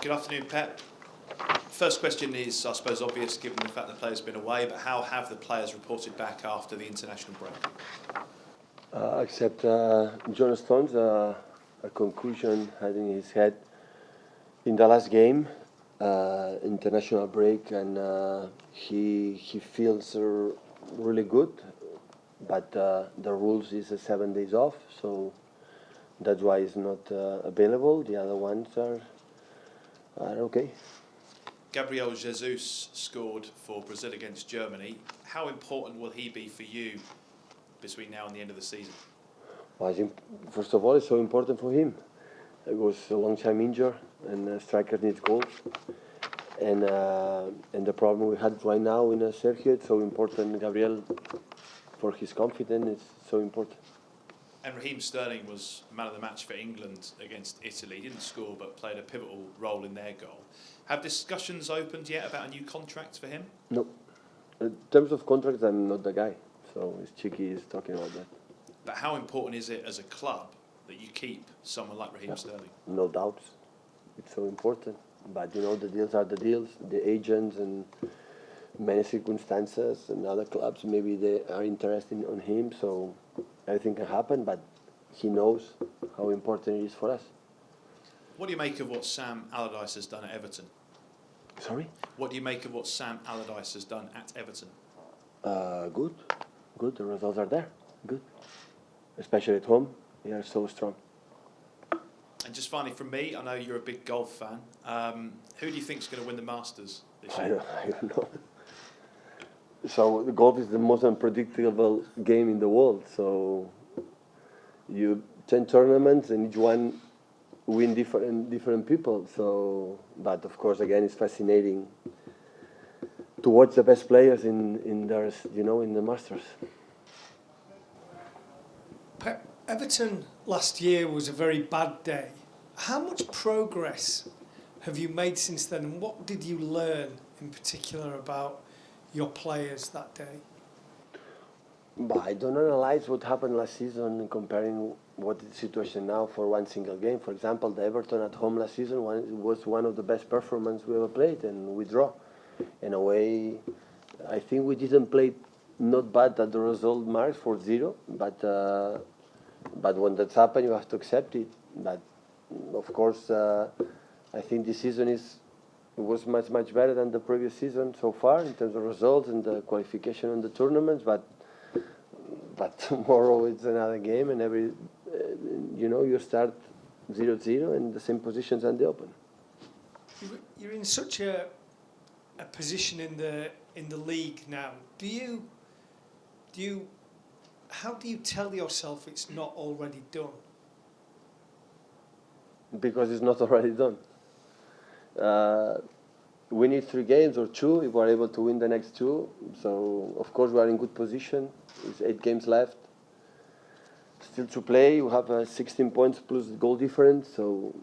Good afternoon, Pep. First question is, I suppose, obvious given the fact the players been away, but how have the players reported back after the international break? Except John Stones, a concussion had in his head in the last game, international break, and he feels really good, but the rules is 7 days off, so that's why he's not available. The other ones are okay. Gabriel Jesus scored for Brazil against Germany. How important will he be for you between now and the end of the season? Well, I think, first of all, it's so important for him. He was a long time injured, and striker needs goals. And the problem we had right now in Sergio, it's so important. Gabriel, for his confidence, it's so important. And Raheem Sterling was man of the match for England against Italy. He didn't score, but played a pivotal role in their goal. Have discussions opened yet about a new contract for him? No. In terms of contracts, I'm not the guy. So it's Chicky is talking about that. But how important is it as a club that you keep someone like Raheem Sterling? No doubts. It's so important. But, the deals are the deals. The agents and many circumstances and other clubs, maybe they are interested in him. So everything can happen, but he knows how important it is for us. What do you make of what Sam Allardyce has done at Everton? Sorry? What do you make of what Sam Allardyce has done at Everton? Good. Good. The results are there. Good. Especially at home, they are so strong. And just finally from me, I know you're a big golf fan. Who do you think is going to win the Masters this year? I don't know. So the golf is the most unpredictable game in the world. So you 10 tournaments and each one win different people. So, but of course, again, it's fascinating to watch the best players in the Masters. Everton last year was a very bad day. How much progress have you made since then, and what did you learn in particular about your players that day? But I don't analyze what happened last season comparing what is the situation now for one single game. For example, the Everton at home last season was one of the best performances we ever played, and we draw. In a way, I think we didn't play not bad at the result marks 4-0, but when that's happened, you have to accept it. But of course, I think this season was much better than the previous season so far in terms of results and the qualification in the tournaments. But tomorrow it's another game, and you start 0-0 in the same positions and the Open. You're in such a position in the league now. How do you tell yourself it's not already done? Because it's not already done. We need 3 games or 2 if we're able to win the next 2. So, of course, we are in good position. There's 8 games left. Still to play. We have 16 points plus goal difference. So,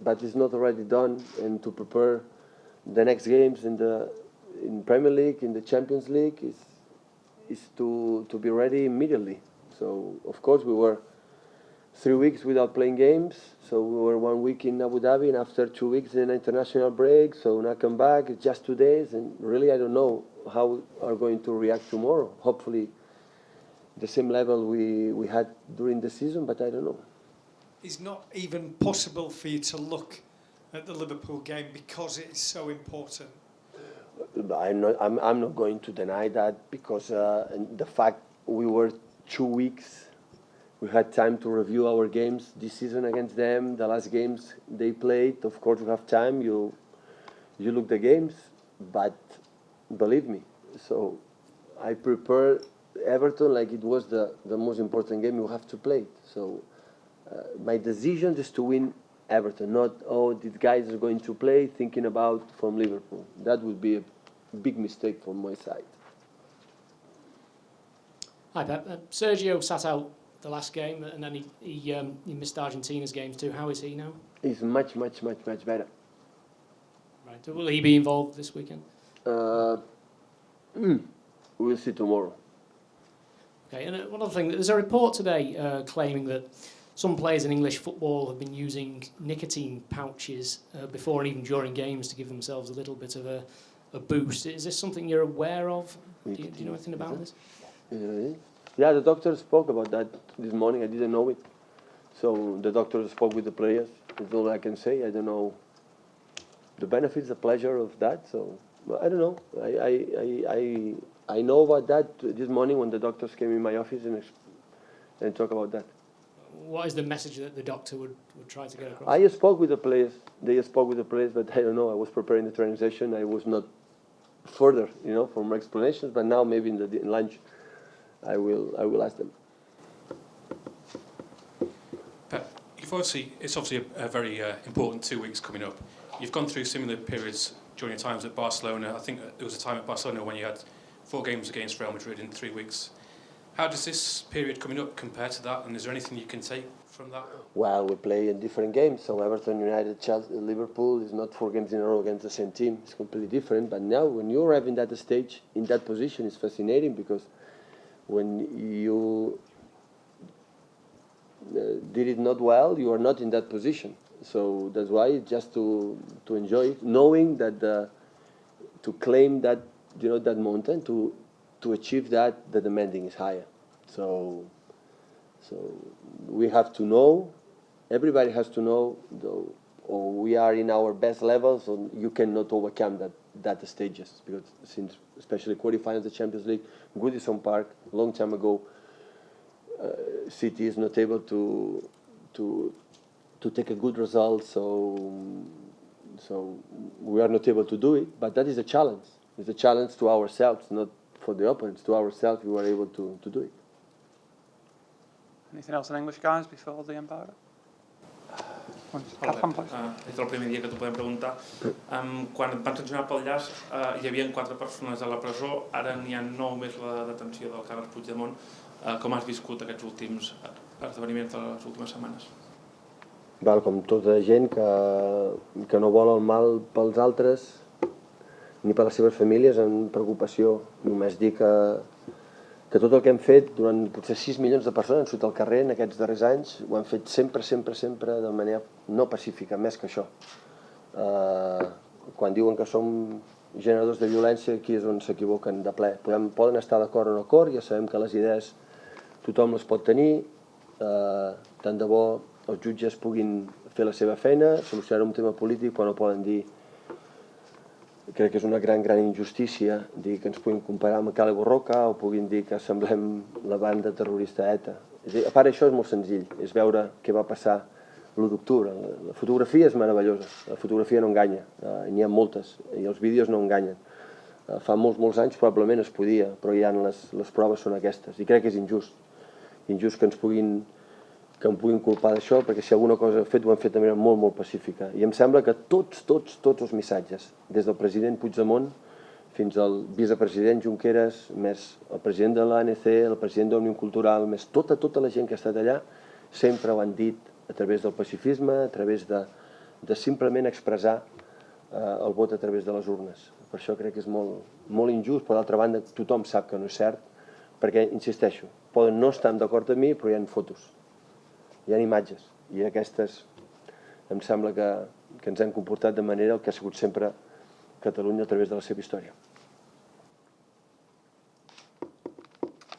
but it's not already done. And to prepare the next games in Premier League, in the Champions League, is to be ready immediately. So, of course, we were 3 weeks without playing games. So we were 1 week in Abu Dhabi, and after 2 weeks in international break. So when I come back, it's just 2 days, and really I don't know how we are going to react tomorrow. Hopefully, the same level we had during the season, but I don't know. It's not even possible for you to look at the Liverpool game because it is so important. I'm not going to deny that, because the fact we were 2 weeks. We had time to review our games this season against them, the last games they played. Of course, we have time. You look the games, but believe me. So I prepare Everton like it was the most important game you have to play. So my decision is to win Everton, not, these guys are going to play thinking about from Liverpool. That would be a big mistake from my side. Hi, Pep. Sergio sat out the last game, and then he missed Argentina's games too. How is he now? He's much better. Right. Will he be involved this weekend? We'll see tomorrow. Okay. And one other thing, there's a report today claiming that some players in English football have been using nicotine pouches before and even during games to give themselves a little bit of a boost. Is this something you're aware of? Do you know anything about this? Yeah, the doctor spoke about that this morning. I didn't know it. So the doctor spoke with the players. That's all I can say. I don't know the benefits, the pleasure of that. So I don't know. I know about that this morning when the doctors came in my office and talk about that. What is the message that the doctor would try to get across? I spoke with the players. They spoke with the players, but I don't know. I was preparing the training session. I was not further, for more explanations. But now maybe in lunch, I will ask them. Pep, it's obviously a very important 2 weeks coming up. You've gone through similar periods during your times at Barcelona. I think there was a time at Barcelona when you had 4 games against Real Madrid in 3 weeks. How does this period coming up compare to that, and is there anything you can take from that? Well, we play in different games. So Everton, United, Chelsea, Liverpool is not 4 games in a row against the same team. It's completely different. But now when you arrive in that stage, in that position, it's fascinating because when you did it not well, you are not in that position. So that's why just to enjoy it, knowing that to claim that that mountain, to achieve that, the demanding is higher. So we have to know, everybody has to know, or we are in our best levels, so you cannot overcome that stages, because since especially qualifying the Champions League, Goodison Park, a long time ago, City is not able to take a good result, so we are not able to do it, but that is a challenge. It's a challenge to ourselves, not for the opponents, to ourselves. We were able to do it. Anything else in English, guys, before the embargo? És el primer dia que t'ho podem preguntar. Quan et van sancionar pel llaç, hi havia 4 persones a la presó, ara n'hi ha 9 més la detenció del Carles Puigdemont. Com has viscut aquests últims esdeveniments de les últimes setmanes? Val, com tota gent que no vol el mal pels altres ni per les seves famílies, amb preocupació. Només dir que tot el que hem fet durant potser 6 milions de persones han sortit al carrer en aquests darrers anys, ho han fet sempre de manera no pacífica, més que això. Quan diuen que som generadors de violència, aquí és on s'equivoquen de ple. Poden estar d'acord o no d'acord, ja sabem que les idees tothom les pot tenir, tant de bo els jutges puguin fer la seva feina, solucionar un tema polític, però no poden dir. Crec que és una gran injustícia dir que ens puguin comparar amb Cali Borroca o puguin dir que semblem la banda terrorista ETA. A part, això és molt senzill, és veure què va passar l'1 d'octubre. La fotografia és meravellosa, la fotografia no enganya, n'hi ha moltes, i els vídeos no enganyen. Fa molts anys probablement es podia, però ja les proves són aquestes, i crec que és injust que em puguin culpar d'això, perquè si alguna cosa he fet, ho hem fet de manera molt pacífica. I em sembla que tots els missatges, des del president Puigdemont fins al vicepresident Junqueras, més el president de l'ANC, el president d'Òmnium Cultural, més tota la gent que ha estat allà, sempre ho han dit a través del pacifisme, a través de simplement expressar el vot a través de les urnes. Per això crec que és molt injust, però d'altra banda tothom sap que no és cert, perquè, insisteixo, poden no estar d'acord amb mi, però hi ha fotos. Hi ha imatges, i aquestes em sembla que ens hem comportat de manera el que ha sigut sempre Catalunya a través de la seva història.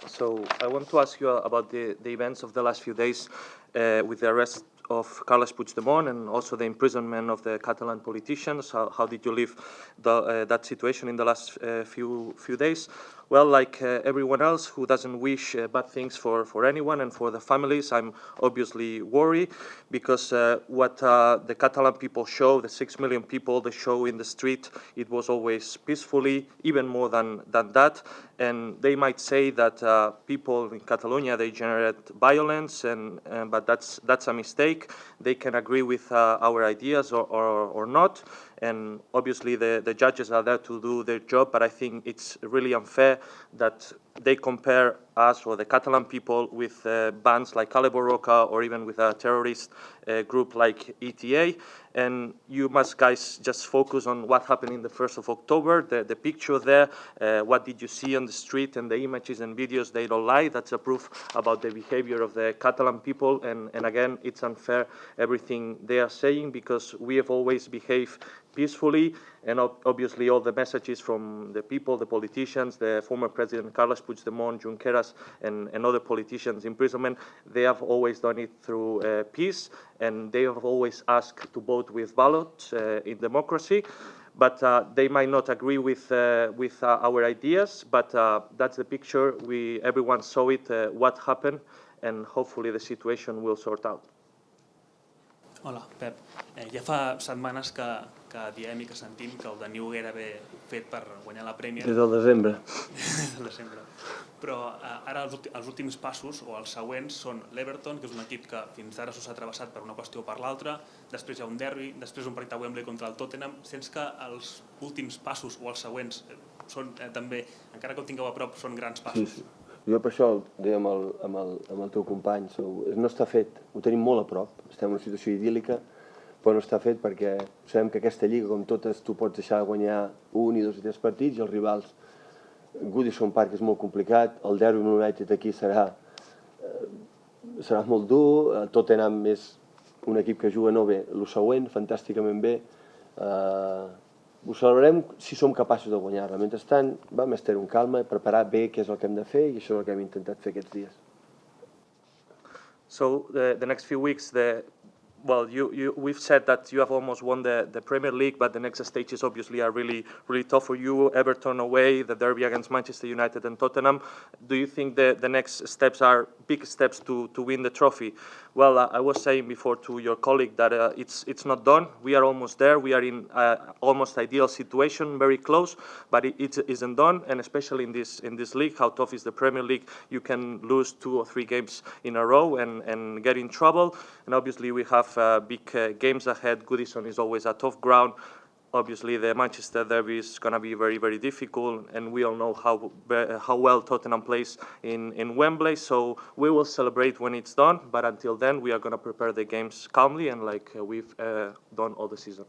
So I want to ask you about the events of the last few days with the arrest of Carles Puigdemont and also the imprisonment of the Catalan politicians. How did you live that situation in the last few days? Well, like everyone else who doesn't wish bad things for anyone and for the families, I'm obviously worried because what the Catalan people show, the 6 million people they show in the street, it was always peacefully, even more than that. And they might say that people in Catalonia, they generate violence, but that's a mistake. They can agree with our ideas or not. And obviously the judges are there to do their job, but I think it's really unfair that they compare us or the Catalan people with bands like Kale Borroka or even with a terrorist group like ETA. And you must, guys, just focus on what happened in the 1st of October, the picture there, what did you see on the street, and the images and videos, they don't lie. That's a proof about the behavior of the Catalan people. And again, it's unfair, everything they are saying, because we have always behaved peacefully, and obviously all the messages from the people, the politicians, the former President Carles Puigdemont, Junqueras, and other politicians' imprisonment, they have always done it through peace, and they have always asked to vote with ballots in democracy. But they might not agree with our ideas, but that's the picture. Everyone saw it, what happened, and hopefully the situation will sort out. Hola, Pep. Ja fa setmanes que diem i que sentim que el Daniu era ben fet per guanyar la Premier. Des del desembre. Des del desembre. Però ara els últims passos, o els següents, són l'Everton, que és un equip que fins ara s'ha travessat per una qüestió o per l'altra, després hi ha un derbi, després un partit a Wembley contra el Tottenham. Sents que els últims passos o els següents són també, encara que ho tingueu a prop, són grans passos? Sí. Jo per això deia amb el teu company, no està fet, ho tenim molt a prop, estem en una situació idíl·lica, però no està fet perquè sabem que aquesta lliga, com totes, tu pots deixar de guanyar 1, 2 i 3 partits, i els rivals, Goodison Park és molt complicat, el derbi amb United aquí serà molt dur, el Tottenham és un equip que juga no bé, el següent, fantàsticament bé, ho celebrarem si som capaços de guanyar-la. Mentrestant, vam estar amb calma, preparar bé què és el que hem de fer, i això és el que hem intentat fer aquests dies. So the next few weeks, we've said that you have almost won the Premier League, but the next stages obviously are really, really tough for you. Everton away, the derby against Manchester United and Tottenham. Do you think the next steps are big steps to win the trophy? Well, I was saying before to your colleague that it's not done. We are almost there. We are in almost ideal situation, very close, but it isn't done. And especially in this league, how tough is the Premier League? You can lose 2 or 3 games in a row and get in trouble. And obviously we have big games ahead. Goodison is always a tough ground. Obviously, the Manchester derby is going to be very, very difficult, and we all know how well Tottenham plays in Wembley. So we will celebrate when it's done, but until then, we are going to prepare the games calmly and like we've done all the season.